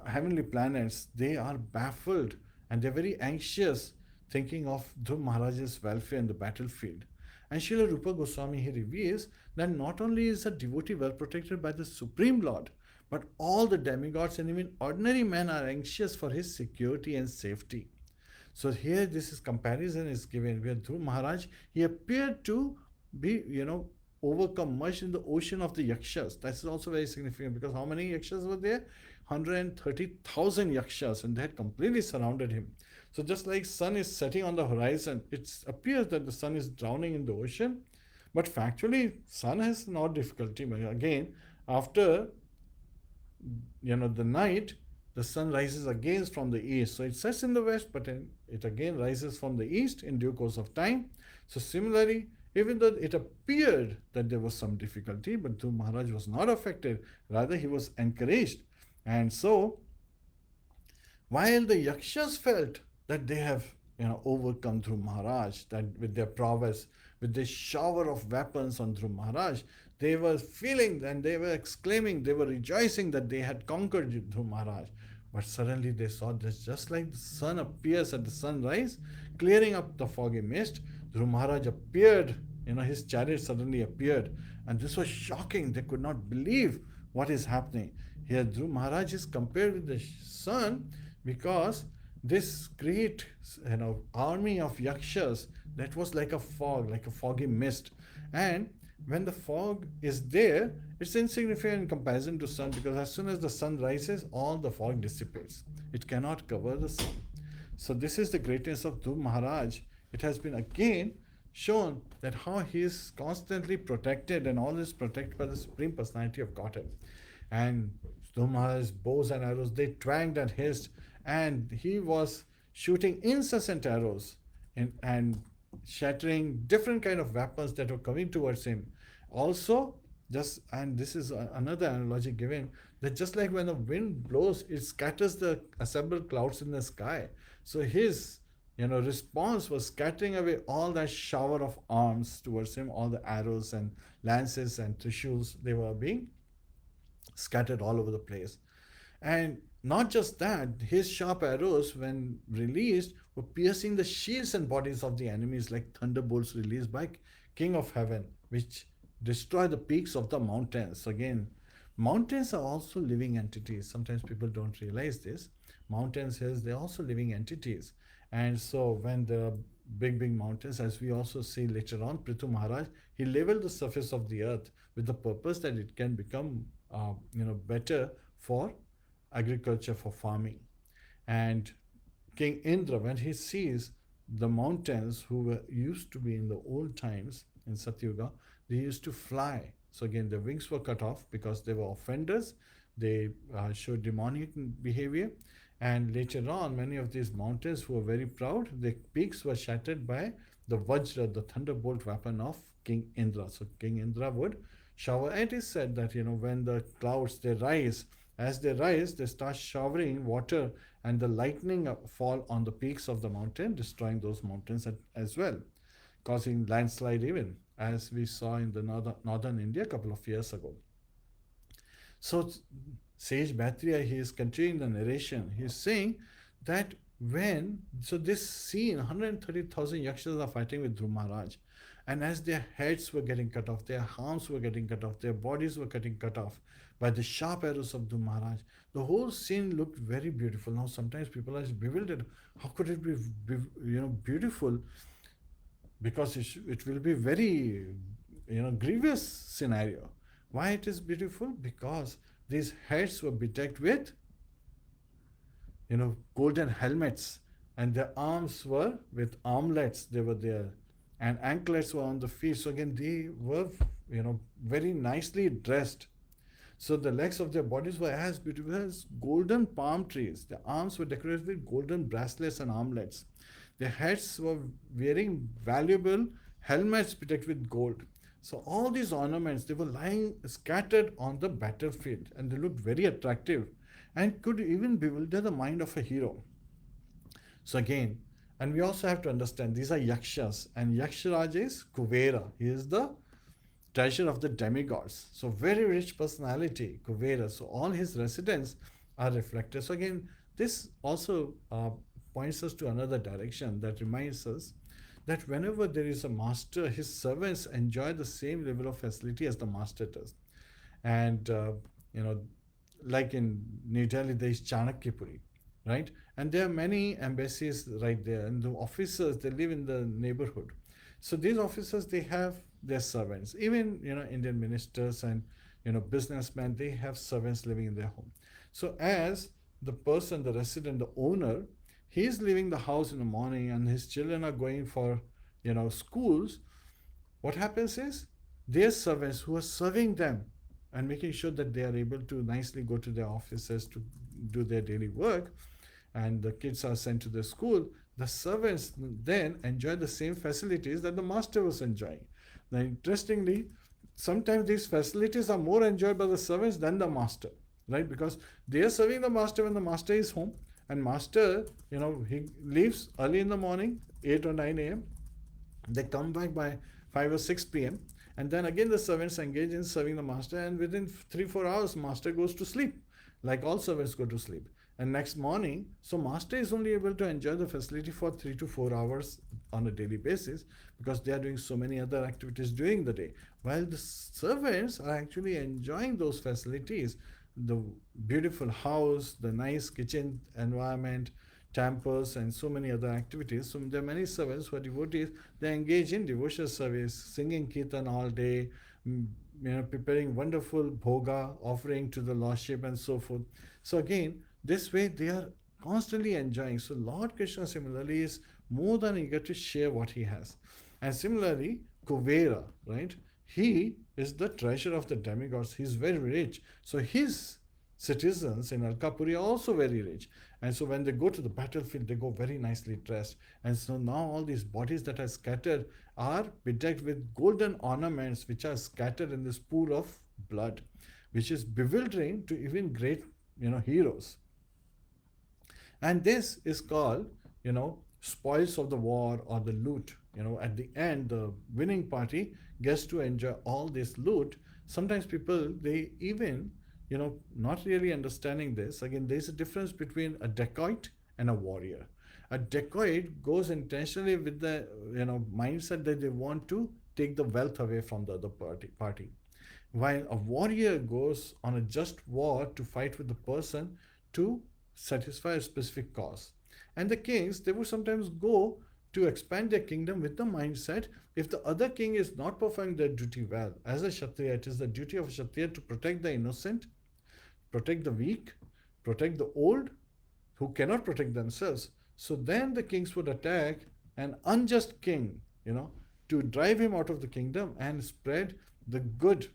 heavenly planets, they are baffled and they're very anxious, thinking of Dhruva Maharaj's welfare in the battlefield. And Srila Rupa Goswami, he reveals that not only is a devotee well protected by the Supreme Lord, but all the demigods and even ordinary men are anxious for his security and safety. So here this comparison is given where Dhruva Maharaj, he appeared to be, overcome much in the ocean of the Yakshas. That's also very significant because how many Yakshas were there? 130,000 Yakshas, and they had completely surrounded him. So just like sun is setting on the horizon, it appears that the sun is drowning in the ocean, but factually sun has no difficulty. But again, after the night, the sun rises again from the east. So it sets in the west, but it again rises from the east in due course of time. So similarly, even though it appeared that there was some difficulty, but Dhruva Maharaj was not affected. Rather, he was encouraged. And so, while the Yakshas felt that they have overcome Dhruva Maharaj, that with their prowess, with this shower of weapons on Dhruva Maharaj, they were feeling and they were exclaiming, they were rejoicing that they had conquered Dhruva Maharaj. But suddenly they saw this, just like the sun appears at the sunrise, clearing up the foggy mist, Dhruva Maharaj appeared, his chariot suddenly appeared. And this was shocking. They could not believe what is happening. Here Dhruva Maharaj is compared with the sun because this great army of Yakshas, that was like a fog, like a foggy mist. And when the fog is there, it's insignificant in comparison to sun, because as soon as the sun rises, all the fog dissipates. It cannot cover the sun. So this is the greatness of Dhruva Maharaj. It has been again shown that how he is constantly protected and always protected by the Supreme Personality of Godhead. And Dhruva Maharaj's bows and arrows, they twanged and hissed, and he was shooting incessant arrows and shattering different kind of weapons that were coming towards him. Also, just, and this is another analogy given, that just like when the wind blows, it scatters the assembled clouds in the sky. So his response was scattering away all that shower of arms towards him, all the arrows and lances and trishuls, they were being scattered all over the place. And not just that, his sharp arrows, when released, were piercing the shields and bodies of the enemies like thunderbolts released by King of Heaven, which destroy the peaks of the mountains. Again, mountains are also living entities. Sometimes people don't realize this. Mountains, hills, they're also living entities. And so when the big mountains, as we also see later on, Prithu Maharaj, he leveled the surface of the earth with the purpose that it can become better for agriculture, for farming. And King Indra, when he sees the mountains who were used to be in the old times in Satyuga, they used to fly. So again, their wings were cut off because they were offenders. They showed demonic behavior. And later on, many of these mountains who were very proud, their peaks were shattered by the Vajra, the thunderbolt weapon of King Indra. So King Indra would shower. And it is said that, when the clouds, they rise, as they rise, they start showering water, and the lightning fall on the peaks of the mountain, destroying those mountains as well, causing landslide even, as we saw in the northern India a couple of years ago. So Sage Bhatriya, he is continuing the narration. He is saying that this scene, 130,000 Yakshas are fighting with Dhruva Maharaj. And as their heads were getting cut off, their arms were getting cut off, their bodies were getting cut off by the sharp arrows of Dhruva Maharaj, the whole scene looked very beautiful. Now, sometimes people are bewildered. How could it be beautiful? Because it will be very, grievous scenario. Why it is beautiful? Because these heads were bedecked with, golden helmets, and their arms were with armlets. They were there, and anklets were on the feet. So again, they were, very nicely dressed. So the legs of their bodies were as beautiful as golden palm trees. Their arms were decorated with golden bracelets and armlets. Their heads were wearing valuable helmets bedecked with gold. So all these ornaments, they were lying scattered on the battlefield, and they looked very attractive and could even bewilder the mind of a hero. So again, and we also have to understand, these are Yakshas, and Yaksharaja is Kuvera. He is the treasure of the demigods. So very rich personality, Kuvera. So all his residents are reflected. So again, this also points us to another direction that reminds us that whenever there is a master, his servants enjoy the same level of facility as the master does. And, like in New Delhi, there is Chanakyapuri, right? And there are many embassies right there, and the officers, they live in the neighborhood. So these officers, they have their servants. Even, Indian ministers and, businessmen, they have servants living in their home. So as the person, the resident, the owner, he's leaving the house in the morning and his children are going for, schools, what happens is their servants who are serving them and making sure that they are able to nicely go to their offices to do their daily work, and the kids are sent to the school, the servants then enjoy the same facilities that the master was enjoying. Now, interestingly, sometimes these facilities are more enjoyed by the servants than the master, right? Because they are serving the master when the master is home, and master, he leaves early in the morning, 8 or 9 a.m. They come back by 5 or 6 p.m. And then again the servants engage in serving the master, and within 3-4 hours, master goes to sleep, like all servants go to sleep. And next morning, so master is only able to enjoy the facility for 3 to 4 hours on a daily basis, because they are doing so many other activities during the day, while the servants are actually enjoying those facilities, the beautiful house, the nice kitchen environment, temples and so many other activities. So there are many servants who are devotees. They engage in devotional service, singing kirtan all day, mm, preparing wonderful bhoga, offering to the Lordship and so forth. So again, this way they are constantly enjoying. So Lord Krishna similarly is more than eager to share what he has. And similarly, Kuvera, right? He is the treasure of the demigods. He's very rich. So his citizens in Alkapuri are also very rich. And so when they go to the battlefield, they go very nicely dressed. And so now all these bodies that are scattered are bedecked with golden ornaments which are scattered in this pool of blood, which is bewildering to even great, heroes. And this is called, spoils of the war or the loot. At the end, the winning party gets to enjoy all this loot. Sometimes people, they even, not really understanding this. Again, there's a difference between a dacoit and a warrior. A dacoit goes intentionally with the, mindset that they want to take the wealth away from the other party. While a warrior goes on a just war to fight with the person to satisfy a specific cause. And the kings, they would sometimes go to expand their kingdom with the mindset, if the other king is not performing their duty well, as a Kshatriya, it is the duty of a Kshatriya to protect the innocent, protect the weak, protect the old who cannot protect themselves. So then the kings would attack an unjust king, to drive him out of the kingdom and spread the good,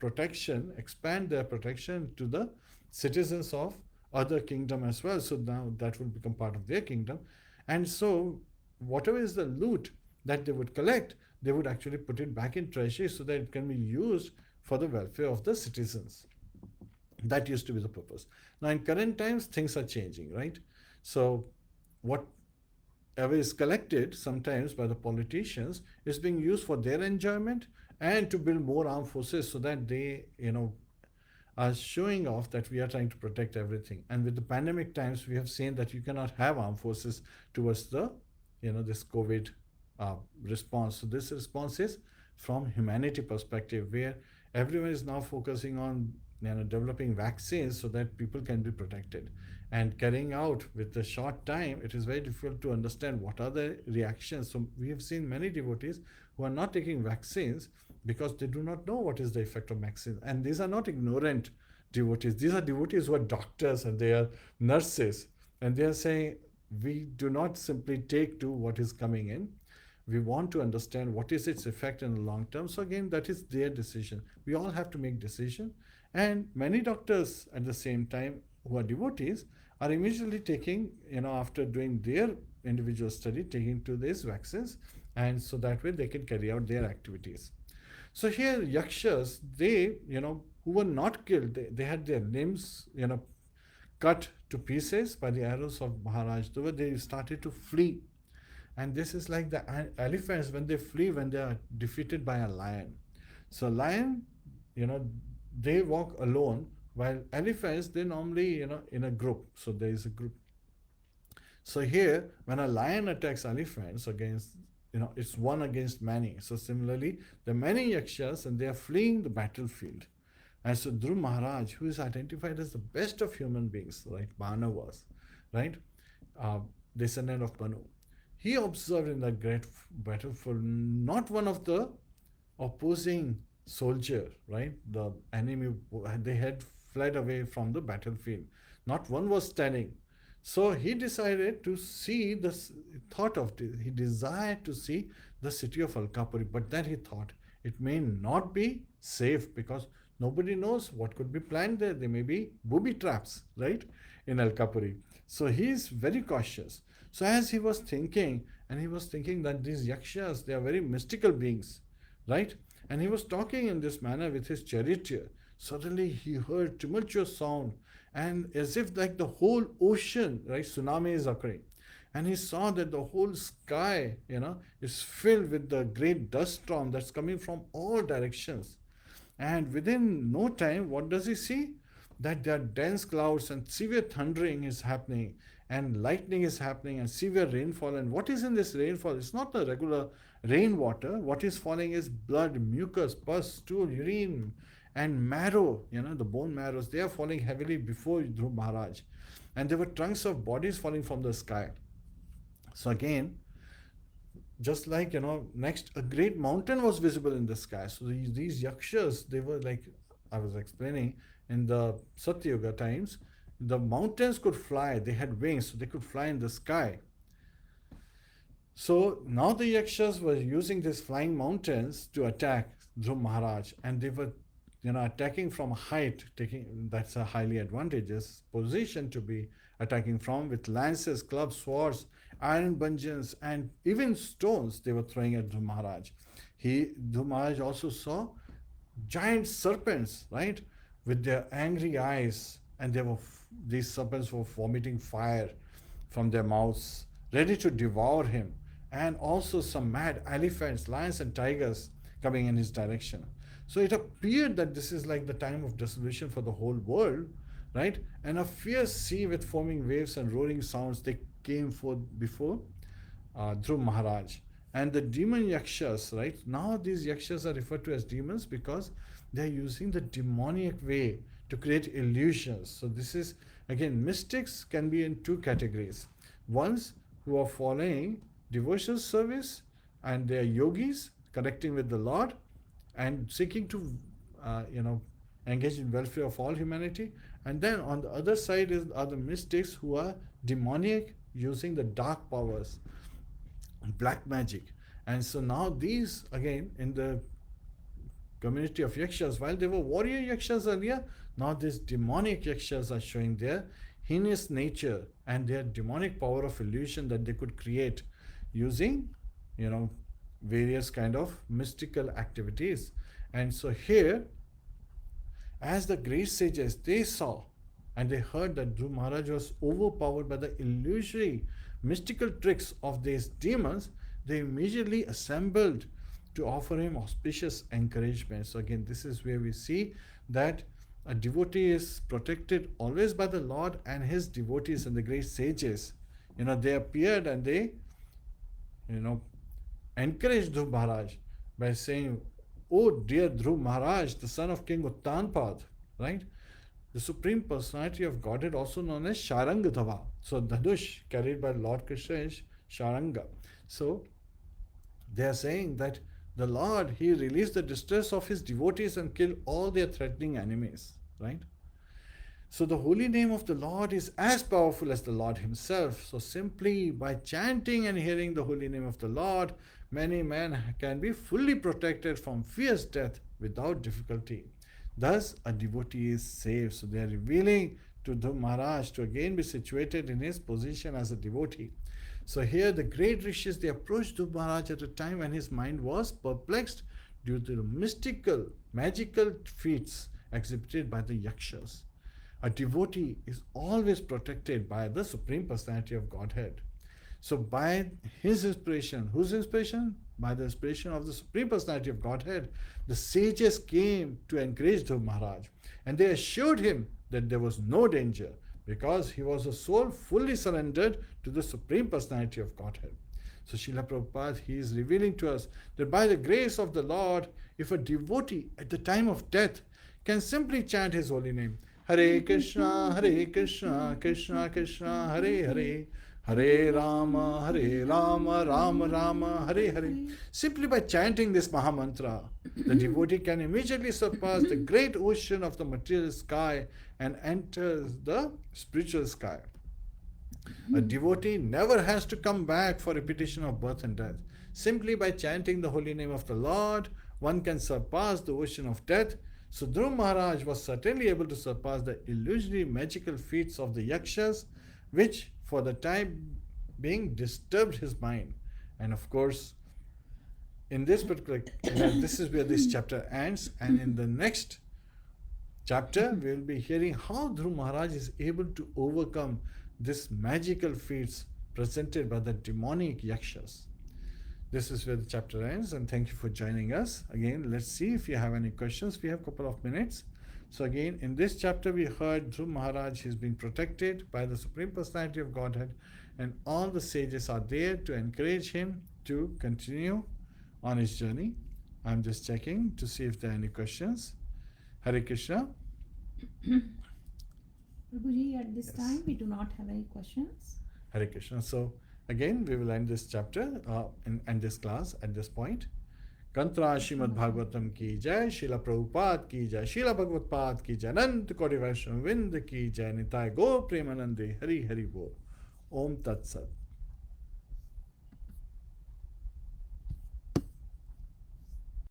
protection, expand their protection to the citizens of other kingdom as well. So now that will become part of their kingdom. And so whatever is the loot that they would collect, they would actually put it back in treasury so that it can be used for the welfare of the citizens. That used to be the purpose. Now in current times, things are changing, right? So whatever is collected sometimes by the politicians is being used for their enjoyment and to build more armed forces so that they, are showing off that we are trying to protect everything. And with the pandemic times, we have seen that you cannot have armed forces towards the, this COVID response. So this response is from humanity perspective, where everyone is now focusing on, developing vaccines so that people can be protected. And carrying out with the short time, it is very difficult to understand what are the reactions. So we have seen many devotees who are not taking vaccines because they do not know what is the effect of vaccines. And these are not ignorant devotees. These are devotees who are doctors and they are nurses. And they are saying, we do not simply take to what is coming in. We want to understand what is its effect in the long term. So again, that is their decision. We all have to make decision. And many doctors at the same time who are devotees are immediately taking, after doing their individual study, taking to these vaccines. And so that way they can carry out their activities. So here Yakshas, they, who were not killed, they had their limbs, cut to pieces by the arrows of Maharaj Dhruva. They started to flee. And this is like the elephants when they flee, when they are defeated by a lion. So lion, they walk alone, while elephants, they normally, in a group. So there is a group. So here, when a lion attacks elephants against, it's one against many. So similarly, there are many yakshas and they are fleeing the battlefield. And so Dhruva Mahārāja, who is identified as the best of human beings, right, Manavas, right, descendant of Manu, he observed in that great battlefield not one of the opposing soldier, right, the enemy, they had fled away from the battlefield. Not one was standing. So he decided to see he desired to see the city of Alkapuri, but then he thought it may not be safe because nobody knows what could be planned there. There may be booby traps, right, in Alkapuri. So he is very cautious. So as he was thinking, and he was thinking that these yakshas, they are very mystical beings, right? And he was talking in this manner with his charioteer. Suddenly he heard tumultuous sound, and as if like the whole ocean, right, tsunami is occurring. And he saw that the whole sky, is filled with the great dust storm that's coming from all directions. And within no time, what does he see? That there are dense clouds and severe thundering is happening, and lightning is happening, and severe rainfall. And what is in this rainfall? It's not the regular rainwater. What is falling is blood, mucus, pus, stool, urine, and marrow, the bone marrows, they are falling heavily before Dhruva Maharaj. And there were trunks of bodies falling from the sky. So again, just like, next, a great mountain was visible in the sky. So these yakshas, they were like, I was explaining, in the Satyuga times, the mountains could fly. They had wings, so they could fly in the sky. So now the yakshas were using these flying mountains to attack Dhruva Maharaj, and they were, attacking from a height. That's a highly advantageous position to be attacking from, with lances, clubs, swords, iron bungeons, and even stones they were throwing at Dhruva Maharaj. Dhruva Maharaj also saw giant serpents, right, with their angry eyes, and these serpents were vomiting fire from their mouths, ready to devour him, and also some mad elephants, lions, and tigers coming in his direction. So it appeared that this is like the time of dissolution for the whole world, right? And a fierce sea with foaming waves and roaring sounds, they came forth before Dhruva Maharaj. And the demon yakshas, right? Now these yakshas are referred to as demons because they are using the demonic way to create illusions. So this is, again, mystics can be in two categories. Ones who are following devotional service, and they are yogis connecting with the Lord and seeking to engage in welfare of all humanity. And then on the other side are the mystics who are demonic, using the dark powers, black magic. And so now these, again, in the community of yakshas, while they were warrior yakshas earlier, now these demonic yakshas are showing their heinous nature and their demonic power of illusion that they could create using, various kind of mystical activities. And so here, as the great sages, they saw and they heard that Dhruva Maharaj was overpowered by the illusory mystical tricks of these demons, they immediately assembled to offer him auspicious encouragement. So again, this is where we see that a devotee is protected always by the Lord and his devotees and the great sages. They appeared and they, encouraged Dhruva Maharaj by saying, "Oh dear Dhruva Maharaj, the son of King Uttanpad," right? The Supreme Personality of Godhead, also known as Sharanga Dhava. So Dhanush carried by Lord Krishna is Sharanga. So they are saying that the Lord, he released the distress of his devotees and killed all their threatening enemies, right? So the holy name of the Lord is as powerful as the Lord himself. So simply by chanting and hearing the holy name of the Lord, many men can be fully protected from fierce death without difficulty. Thus, a devotee is saved. So they are revealing to Dhruva Maharaj to again be situated in his position as a devotee. So here the great rishis, they approached Dhruva Maharaj at a time when his mind was perplexed due to the mystical, magical feats exhibited by the yakshas. A devotee is always protected by the Supreme Personality of Godhead. So by his inspiration, whose inspiration? By the inspiration of the Supreme Personality of Godhead, the sages came to encourage Dhruva Maharaj, and they assured him that there was no danger because he was a soul fully surrendered to the Supreme Personality of Godhead. So Srila Prabhupada, he is revealing to us that by the grace of the Lord, if a devotee at the time of death can simply chant his holy name, Hare Krishna, Krishna Krishna, Hare Hare, Hare Rama, Rama Rama, Hare Hare. Simply by chanting this Mahamantra, the devotee can immediately surpass the great ocean of the material sky and enters the spiritual sky. A devotee never has to come back for repetition of birth and death. Simply by chanting the holy name of the Lord, one can surpass the ocean of death. So Dhruva Maharaj was certainly able to surpass the illusory magical feats of the yakshas, which for the time being disturbed his mind. And of course, in this particular, this is where this chapter ends, and in the next chapter we will be hearing how Dhruva Maharaj is able to overcome this magical feats presented by the demonic yakshas. This is where the chapter ends, and thank you for joining us. Again, let's see if you have any questions. We have a couple of minutes. So again, in this chapter we heard Dhruva Maharaj is being protected by the Supreme Personality of Godhead, and all the sages are there to encourage him to continue on his journey. I'm just checking to see if there are any questions. Hare Krishna. Prabhuji, at this Yes. time we do not have any questions. Hare Krishna. So again, we will end this chapter and this class at this point. Kantra Shrimad Bhagavatam ki jai, Srila Prabhupada ki jai, Srila Bhagavad ki jai, Anant Koti Vaishnava Vind ki jai, Nitai Go Premanande, Hari Hari Bol. Om Tat Sat.